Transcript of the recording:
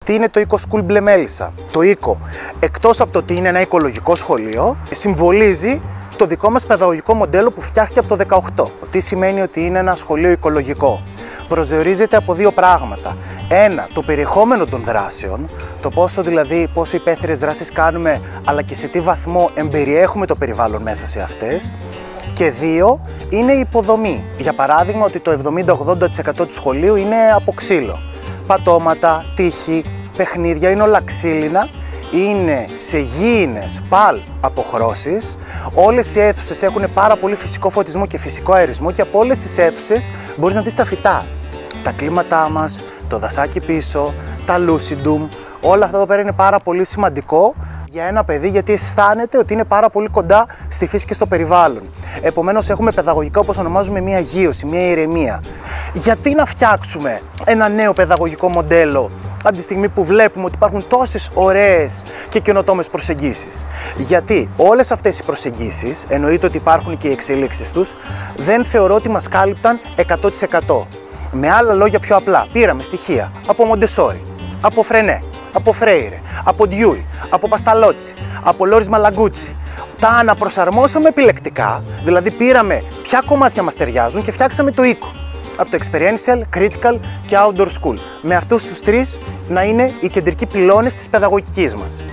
Τι είναι το Eco School Μπλε Μέλισσα? Το Eco, εκτός από το ότι είναι ένα οικολογικό σχολείο, συμβολίζει το δικό μας παιδαγωγικό μοντέλο που φτιάχτηκε από το 18. Τι σημαίνει ότι είναι ένα σχολείο οικολογικό? Προσδιορίζεται από δύο πράγματα. Ένα, το περιεχόμενο των δράσεων, το πόσο υπαίθριες δράσεις κάνουμε, αλλά και σε τι βαθμό εμπεριέχουμε το περιβάλλον μέσα σε αυτές. Και δύο, είναι η υποδομή. Για παράδειγμα, ότι το 70-80% του σχολείου είναι από ξύλο. Πατώματα, τείχη, παιχνίδια, είναι όλα ξύλινα. Είναι σε γήινες παλ αποχρώσεις. Όλες οι αίθουσες έχουν πάρα πολύ φυσικό φωτισμό και φυσικό αερισμό και από όλες τις αίθουσες μπορείς να δεις τα φυτά. Τα κλίματά μας, το δασάκι πίσω, τα lucidum, όλα αυτά εδώ πέρα είναι πάρα πολύ σημαντικό για ένα παιδί, γιατί αισθάνεται ότι είναι πάρα πολύ κοντά στη φύση και στο περιβάλλον. Επομένως έχουμε παιδαγωγικά, όπως ονομάζουμε, μια αγίωση, μια ηρεμία. Γιατί να φτιάξουμε ένα νέο παιδαγωγικό μοντέλο από τη στιγμή που βλέπουμε ότι υπάρχουν τόσες ωραίες και καινοτόμες προσεγγίσεις? Γιατί όλες αυτές οι προσεγγίσεις, εννοείται ότι υπάρχουν και οι εξελίξεις τους, δεν θεωρώ ότι μας κάλυπταν 100%. Με άλλα λόγια, πιο απλά, πήραμε στοιχεία από Μοντεσόρι, από Φρενέ, από Φρέιρε, από Ντιούι, από Πασταλότσι, από Λόρις Μαλαγκούτσι. Τα αναπροσαρμόσαμε επιλεκτικά, δηλαδή πήραμε ποια κομμάτια μας ταιριάζουν και φτιάξαμε το Eco. Από το Experiential, Critical και Outdoor School. Με αυτούς τους τρεις να είναι οι κεντρικοί πυλώνες της παιδαγωγικής μας.